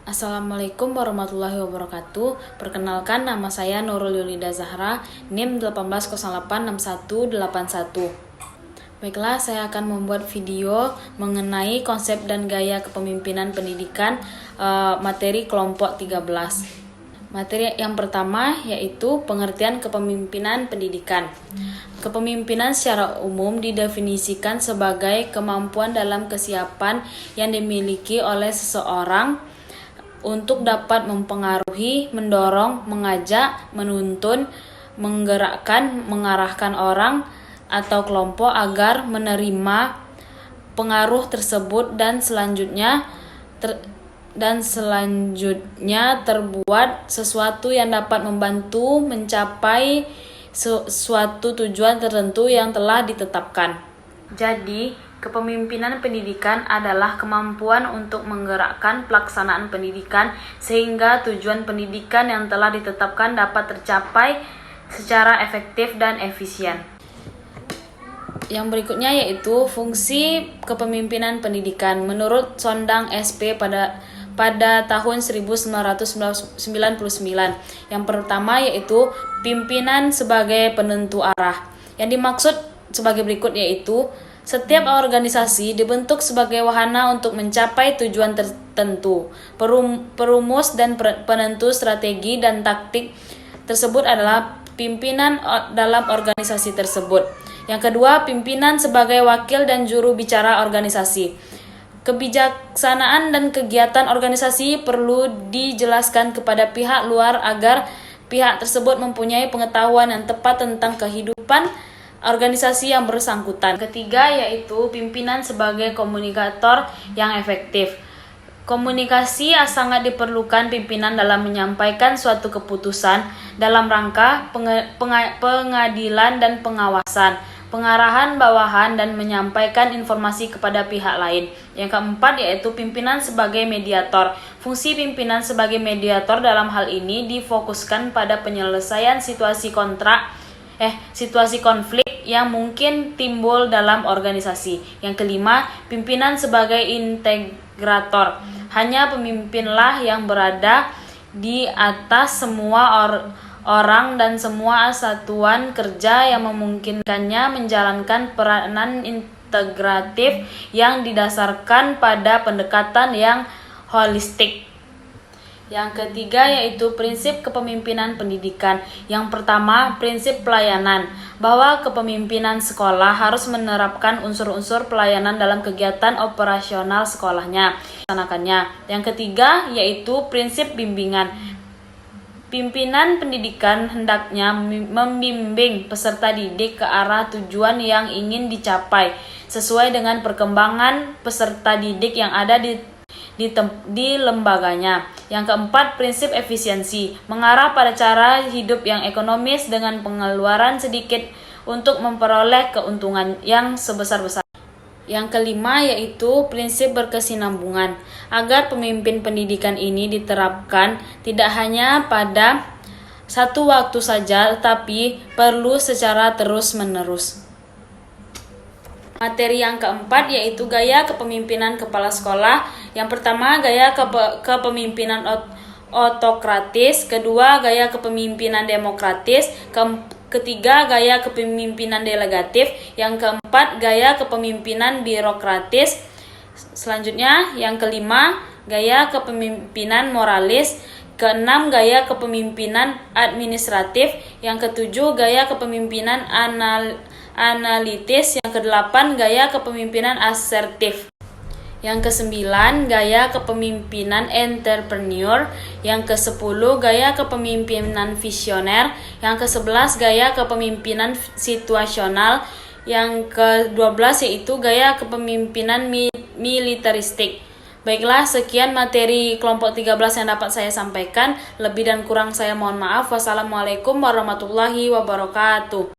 Assalamualaikum warahmatullahi wabarakatuh. Perkenalkan, nama saya Nurul Yulida Zahra, NIM 18086181. Baiklah, saya akan membuat video mengenai konsep dan gaya kepemimpinan pendidikan materi kelompok 13. Materi yang pertama yaitu pengertian kepemimpinan pendidikan. Kepemimpinan secara umum didefinisikan sebagai kemampuan dalam kesiapan yang dimiliki oleh seseorang untuk dapat mempengaruhi, mendorong, mengajak, menuntun, menggerakkan, mengarahkan orang atau kelompok agar menerima pengaruh tersebut dan selanjutnya terbuat sesuatu yang dapat membantu mencapai suatu tujuan tertentu yang telah ditetapkan. Jadi, kepemimpinan pendidikan adalah kemampuan untuk menggerakkan pelaksanaan pendidikan sehingga tujuan pendidikan yang telah ditetapkan dapat tercapai secara efektif dan efisien. Yang berikutnya yaitu fungsi kepemimpinan pendidikan menurut Sondang SP pada tahun 1999. Yang pertama yaitu pimpinan sebagai penentu arah. Yang dimaksud sebagai berikut yaitu setiap organisasi dibentuk sebagai wahana untuk mencapai tujuan tertentu. Perumus dan penentu strategi dan taktik tersebut adalah pimpinan dalam organisasi tersebut. Yang kedua, pimpinan sebagai wakil dan juru bicara organisasi. Kebijaksanaan dan kegiatan organisasi perlu dijelaskan kepada pihak luar agar pihak tersebut mempunyai pengetahuan yang tepat tentang kehidupan organisasi yang bersangkutan. Ketiga yaitu pimpinan sebagai komunikator yang efektif. Komunikasi sangat diperlukan pimpinan dalam menyampaikan suatu keputusan dalam rangka pengadilan dan pengawasan, pengarahan bawahan dan menyampaikan informasi kepada pihak lain. Yang keempat yaitu pimpinan sebagai mediator. Fungsi pimpinan sebagai mediator dalam hal ini difokuskan pada penyelesaian situasi konflik yang mungkin timbul dalam organisasi. Yang kelima, pimpinan sebagai integrator. Hanya pemimpinlah yang berada di atas semua orang dan semua satuan kerja yang memungkinkannya menjalankan peranan integratif yang didasarkan pada pendekatan yang holistik. Yang ketiga yaitu prinsip kepemimpinan pendidikan. Yang pertama, prinsip pelayanan, bahwa kepemimpinan sekolah harus menerapkan unsur-unsur pelayanan dalam kegiatan operasional sekolahnya. Yang ketiga yaitu prinsip bimbingan. Pimpinan pendidikan hendaknya membimbing peserta didik ke arah tujuan yang ingin dicapai sesuai dengan perkembangan peserta didik yang ada di lembaganya. Yang keempat, prinsip efisiensi, mengarah pada cara hidup yang ekonomis dengan pengeluaran sedikit untuk memperoleh keuntungan yang sebesar-besar. Yang kelima yaitu prinsip berkesinambungan, agar pemimpin pendidikan ini diterapkan tidak hanya pada satu waktu saja, tetapi perlu secara terus-menerus. Materi yang keempat yaitu gaya kepemimpinan kepala sekolah. Yang pertama, gaya kepemimpinan otokratis. Kedua, gaya kepemimpinan demokratis. Ketiga, gaya kepemimpinan delegatif. Yang keempat, gaya kepemimpinan birokratis. Selanjutnya, yang kelima, gaya kepemimpinan moralis. Keenam, gaya kepemimpinan administratif. Yang ketujuh, gaya kepemimpinan analitis. Yang kedelapan, gaya kepemimpinan asertif. Yang kesembilan, gaya kepemimpinan entrepreneur. Yang kesepuluh, gaya kepemimpinan visioner. Yang kesebelas, gaya kepemimpinan situasional. Yang ke-12 yaitu gaya kepemimpinan militeristik. Baiklah, sekian materi kelompok 13 yang dapat saya sampaikan. Lebih dan kurang saya mohon maaf. Wassalamualaikum warahmatullahi wabarakatuh.